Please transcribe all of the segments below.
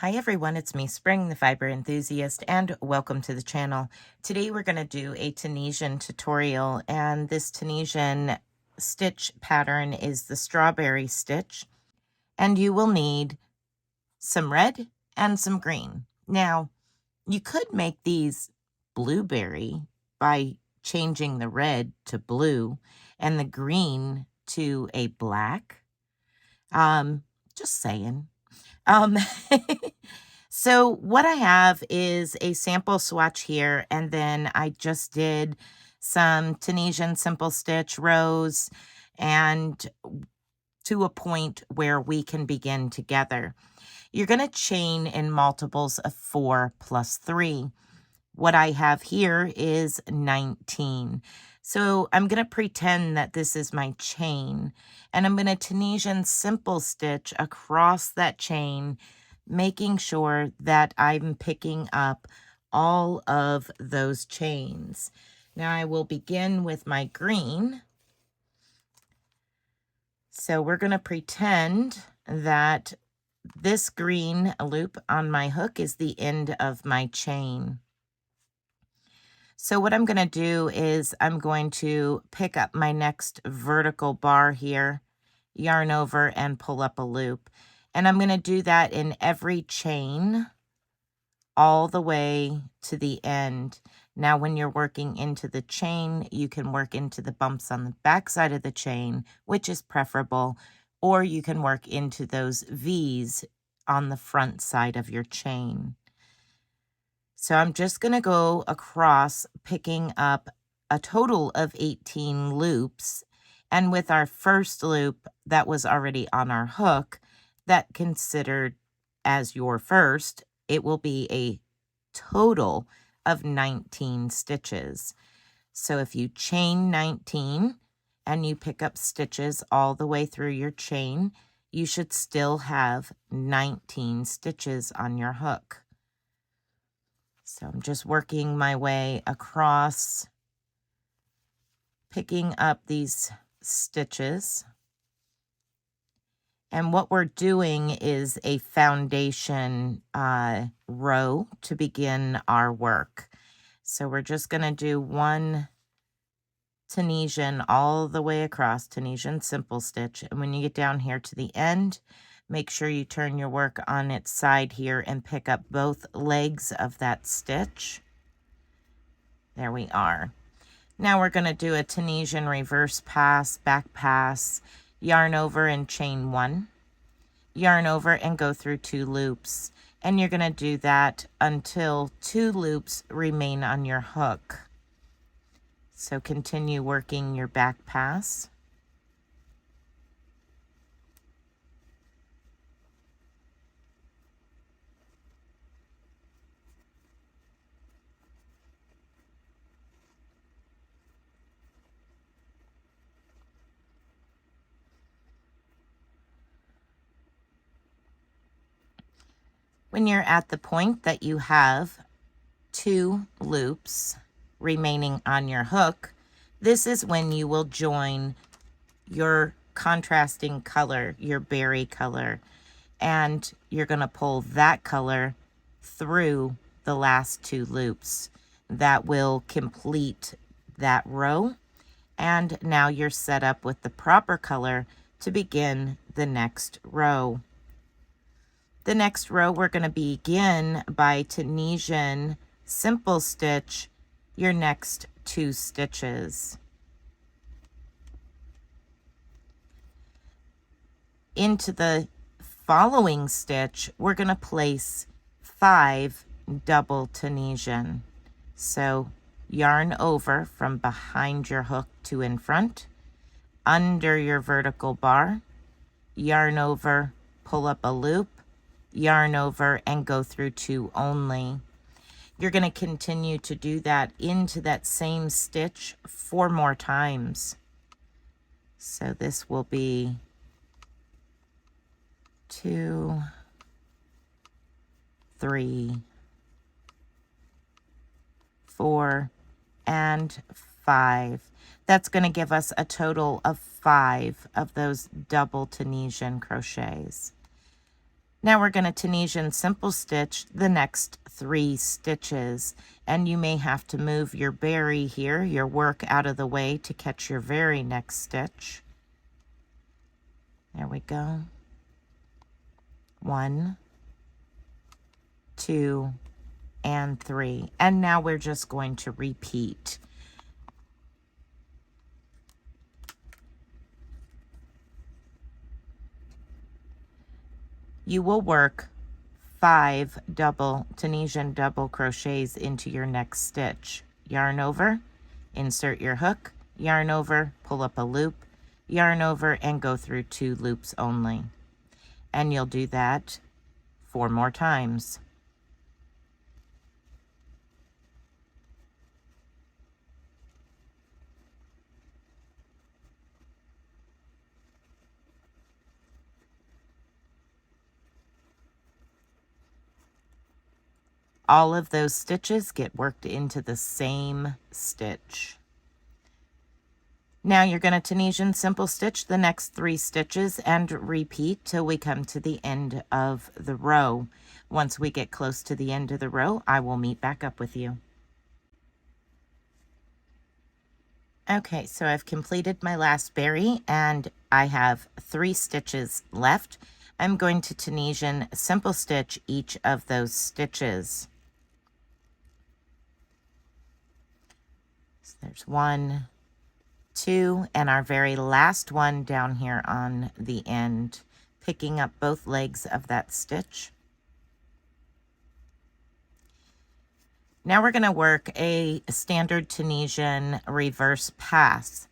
Hi everyone, it's me, Spring, the fiber enthusiast, and welcome to the channel. Today we're going to do a Tunisian tutorial, and this Tunisian stitch pattern is the strawberry stitch, and you will need some red and some green. Now, you could make these blueberry by changing the red to blue and the green to a black. Just saying. Um, so what I have is a sample swatch here, and then I just did some Tunisian simple stitch rows and to a point where we can begin together. You're going to chain in multiples of 4 plus 3. What I have here is 19. So I'm going to pretend that this is my chain, and I'm going to Tunisian simple stitch across that chain, making sure that I'm picking up all of those chains. Now I will begin with my green. So we're going to pretend that this green loop on my hook is the end of my chain. So what I'm going to do is I'm going to pick up my next vertical bar here, yarn over, and pull up a loop. And I'm going to do that in every chain all the way to the end. Now, when you're working into the chain, you can work into the bumps on the back side of the chain, which is preferable, or you can work into those V's on the front side of your chain. So I'm just going to go across, picking up a total of 18 loops. And with our first loop that was already on our hook, that considered as your first, it will be a total of 19 stitches. So if you chain 19 and you pick up stitches all the way through your chain, you should still have 19 stitches on your hook. So I'm just working my way across, picking up these stitches. And what we're doing is a foundation row to begin our work. So we're just going to do one Tunisian all the way across, Tunisian simple stitch. And when you get down here to the end, make sure you turn your work on its side here and pick up both legs of that stitch. There we are. Now we're going to do a Tunisian reverse pass, back pass, yarn over and chain 1, yarn over and go through 2 loops. And you're going to do that until 2 loops remain on your hook. So continue working your back pass. When you're at the point that you have 2 loops remaining on your hook, this is when you will join your contrasting color, your berry color, and you're going to pull that color through the last 2 loops. That will complete that row, and now you're set up with the proper color to begin the next row. The next row, we're going to begin by Tunisian simple stitch your next 2 stitches. Into the following stitch, we're going to place 5 double Tunisian. So yarn over from behind your hook to in front, under your vertical bar, yarn over, pull up a loop, yarn over, and go through 2 only. You're going to continue to do that into that same stitch 4 more times. So this will be 2, 3, 4, and 5. That's going to give us a total of 5 of those double Tunisian crochets. Now we're going to Tunisian simple stitch the next 3 stitches, and you may have to move your berry here, your work, out of the way to catch your very next stitch. There we go. 1, 2, and 3. And now we're just going to repeat. You will work 5 Tunisian double crochets into your next stitch. Yarn over, insert your hook, yarn over, pull up a loop, yarn over, and go through 2 loops only. And you'll do that 4 more times. All of those stitches get worked into the same stitch. Now you're going to Tunisian simple stitch the next 3 stitches and repeat till we come to the end of the row. Once we get close to the end of the row, I will meet back up with you. Okay, so I've completed my last berry and I have 3 stitches left. I'm going to Tunisian simple stitch each of those stitches. So there's 1, 2, and our very last one down here on the end, picking up both legs of that stitch. Now we're going to work a standard Tunisian reverse pass.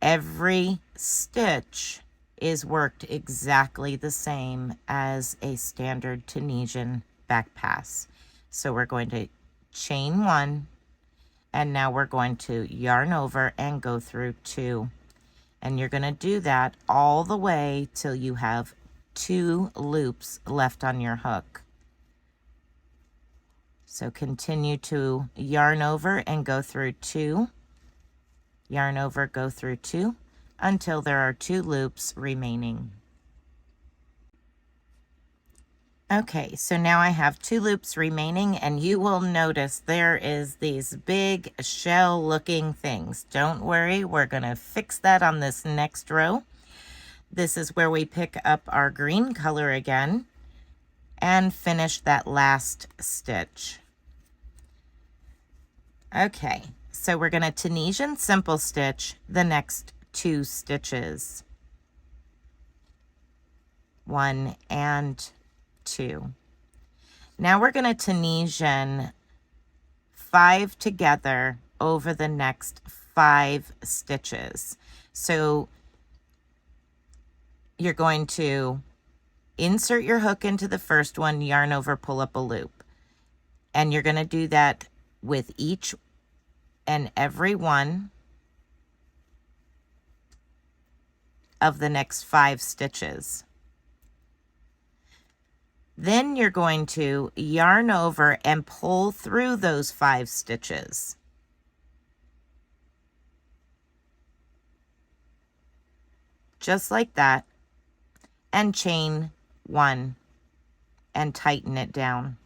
Every stitch is worked exactly the same as a standard Tunisian back pass. So we're going to chain 1, and now we're going to yarn over and go through 2. And you're going to do that all the way till you have 2 loops left on your hook. So continue to yarn over and go through 2, yarn over, go through 2, until there are 2 loops remaining. Okay, so now I have 2 loops remaining, and you will notice there is these big shell looking things. Don't worry, we're going to fix that on this next row. This is where we pick up our green color again and finish that last stitch. Okay, so we're going to Tunisian simple stitch the next 2 stitches. 1 and 2. Now we're going to Tunisian 5 together over the next 5 stitches. So you're going to insert your hook into the first one, yarn over, pull up a loop. And you're going to do that with each and every one of the next 5 stitches. Then you're going to yarn over and pull through those 5 stitches. Just like that, and chain 1 and tighten it down.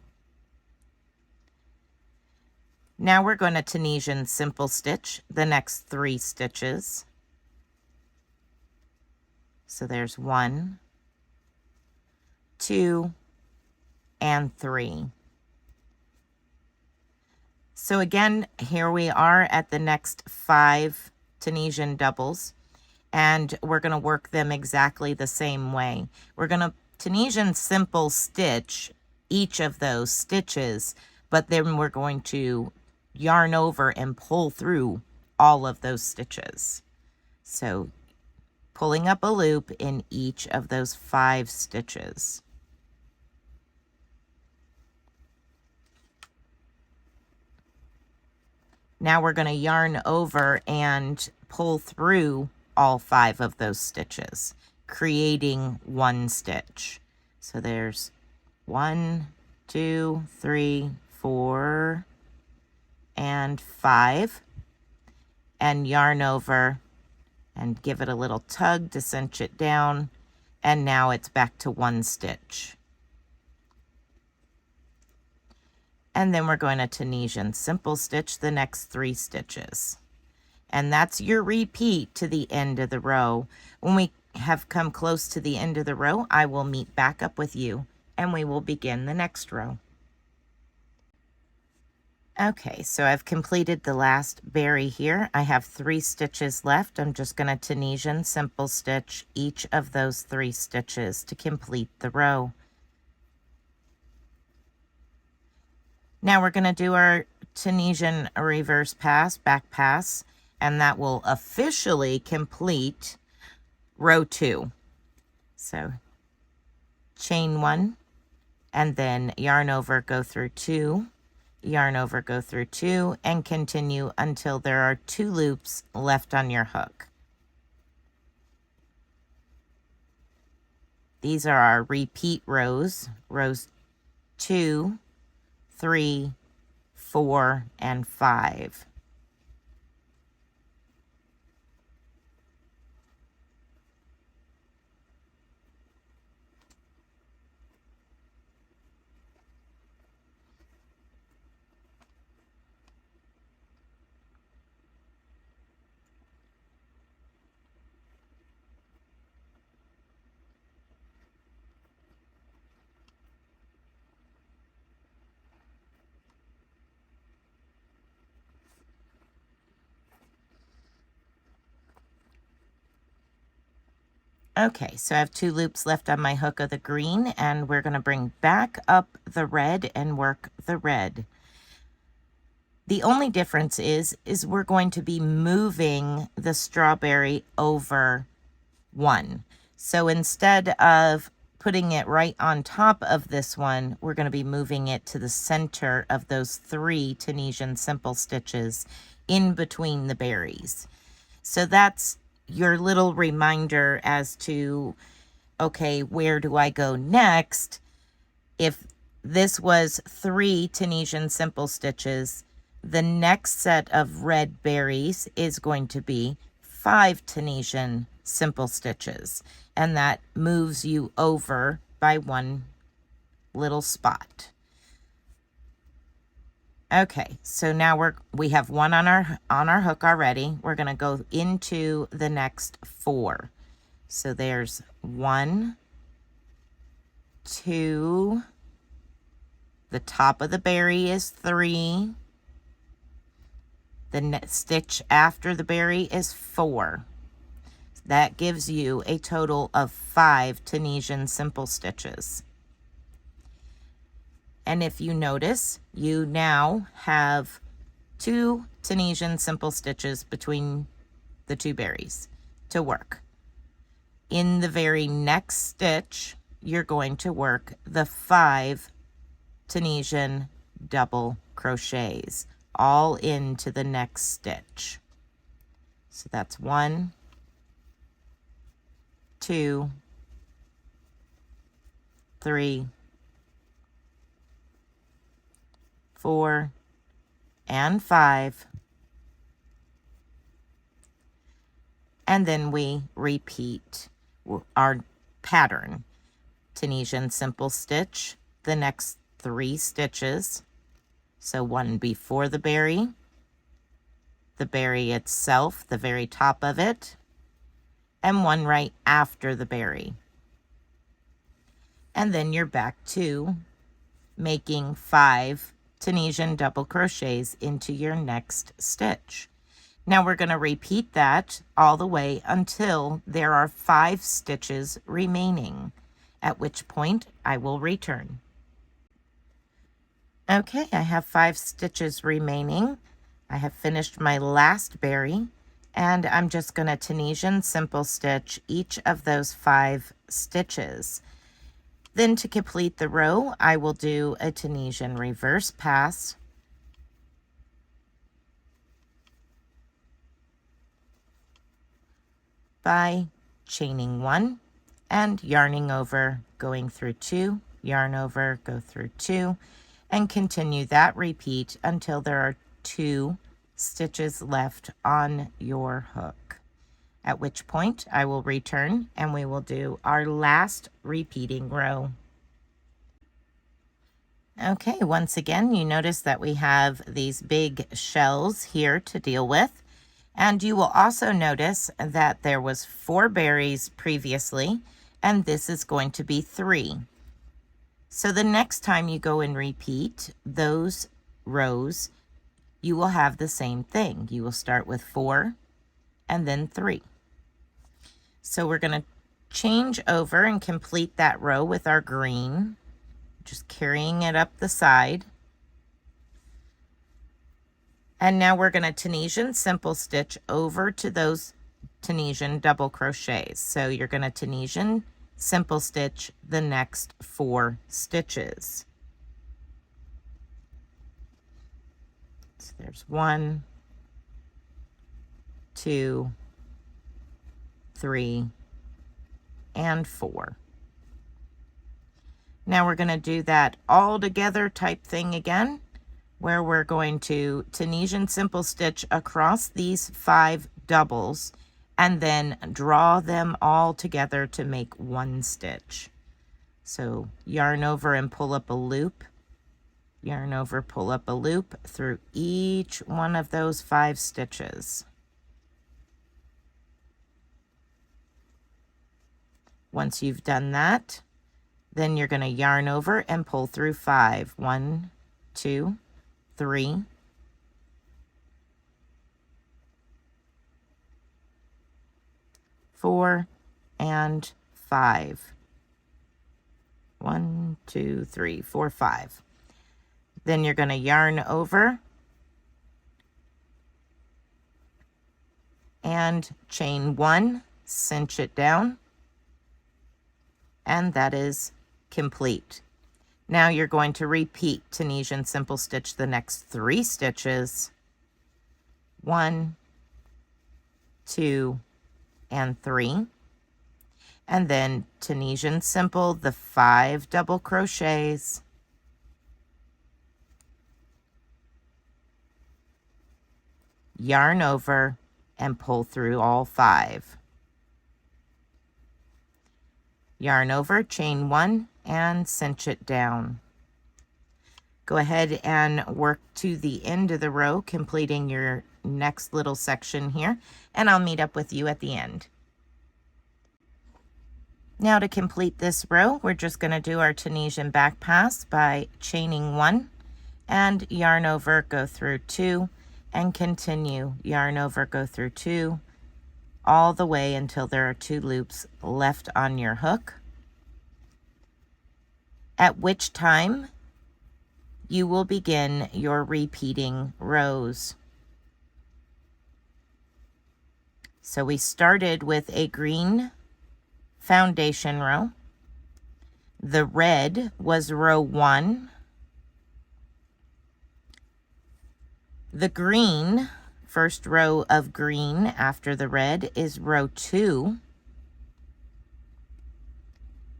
Now we're going to Tunisian simple stitch the next 3 stitches. So there's 1, 2, and 3. So again, here we are at the next 5 Tunisian doubles, and we're going to work them exactly the same way. We're going to Tunisian simple stitch each of those stitches, but then we're going to yarn over and pull through all of those stitches. So pulling up a loop in each of those 5 stitches. Now we're going to yarn over and pull through all 5 of those stitches, creating 1 stitch. So there's 1, 2, 3, 4, and 5. And yarn over and give it a little tug to cinch it down. And now it's back to 1 stitch. And then we're going to Tunisian simple stitch the next 3 stitches. And that's your repeat to the end of the row. When we have come close to the end of the row, I will meet back up with you and we will begin the next row. Okay, so I've completed the last berry here. I have 3 stitches left. I'm just going to Tunisian simple stitch each of those 3 stitches to complete the row. Now we're going to do our Tunisian reverse pass, back pass, and that will officially complete row 2. So chain 1 and then yarn over, go through 2, yarn over, go through 2, and continue until there are 2 loops left on your hook. These are our repeat rows, rows 2, 3, 4, and 5. Okay, so I have 2 loops left on my hook of the green, and we're going to bring back up the red and work the red. The only difference is we're going to be moving the strawberry over 1. So instead of putting it right on top of this one, we're going to be moving it to the center of those 3 Tunisian simple stitches in between the berries. So that's your little reminder as to, okay, where do I go next? If this was 3 Tunisian simple stitches, the next set of red berries is going to be 5 Tunisian simple stitches, and that moves you over by 1 little spot. Okay, so now we have 1 on our hook already. We're going to go into the next 4. So there's 1, 2, the top of the berry is 3, the stitch after the berry is 4. That gives you a total of 5 Tunisian simple stitches. And if you notice, you now have 2 Tunisian simple stitches between the 2 berries to work. In the very next stitch, you're going to work the 5 Tunisian double crochets all into the next stitch. So that's 1, 2, 3, 4, and 5, and then we repeat our pattern. Tunisian simple stitch the next 3 stitches, so 1 before the berry itself, the very top of it, and 1 right after the berry. And then you're back to making 5 Tunisian double crochets into your next stitch. Now we're going to repeat that all the way until there are 5 stitches remaining, at which point I will return. Okay, I have 5 stitches remaining. I have finished my last berry, and I'm just going to Tunisian simple stitch each of those 5 stitches. Then to complete the row, I will do a Tunisian reverse pass, by chaining 1 and yarning over, going through 2, yarn over, go through 2, and continue that repeat until there are 2 stitches left on your hook, at which point I will return and we will do our last repeating row. Okay, once again, you notice that we have these big shells here to deal with. And you will also notice that there was 4 berries previously, and this is going to be 3. So the next time you go and repeat those rows, you will have the same thing. You will start with 4 and then 3. So we're going to change over and complete that row with our green, just carrying it up the side. And now we're going to Tunisian simple stitch over to those Tunisian double crochets. So you're going to Tunisian simple stitch the next 4 stitches. So there's 1, 2, 3, and 4. Now we're going to do that all together type thing again, where we're going to Tunisian simple stitch across these 5 doubles and then draw them all together to make 1 stitch. So yarn over and pull up a loop, yarn over, pull up a loop through each one of those 5 stitches. Once you've done that, then you're going to yarn over and pull through 5. 1, 2, 3, 4, and 5. 1, 2, 3, 4, 5. Then you're going to yarn over and chain 1, cinch it down, and that is complete. Now you're going to repeat Tunisian simple stitch the next 3 stitches. 1, 2, and 3. And then Tunisian simple the 5 double crochets. Yarn over and pull through all 5. Yarn over, chain 1, and cinch it down. Go ahead and work to the end of the row, completing your next little section here, and I'll meet up with you at the end. Now to complete this row, we're just going to do our Tunisian back pass by chaining 1 and yarn over, go through 2, and continue, yarn over, go through 2, all the way until there are 2 loops left on your hook, at which time you will begin your repeating rows. So we started with a green foundation row. The red was row 1. The green, first row of green after the red, is row 2.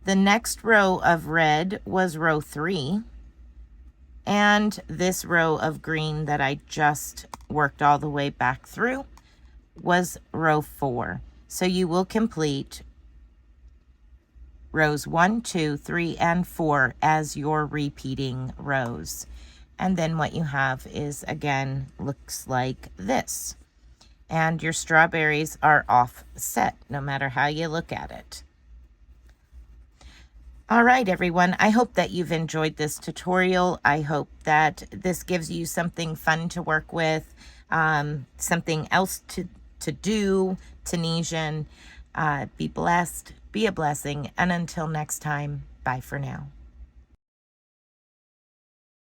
The next row of red was row 3. And this row of green that I just worked all the way back through was row 4. So you will complete rows 1, 2, 3, and 4 as your repeating rows. And then what you have is, again, looks like this. And your strawberries are offset, no matter how you look at it. All right, everyone, I hope that you've enjoyed this tutorial. I hope that this gives you something fun to work with, something else to do, Tunisian. Be blessed, be a blessing, and until next time, bye for now.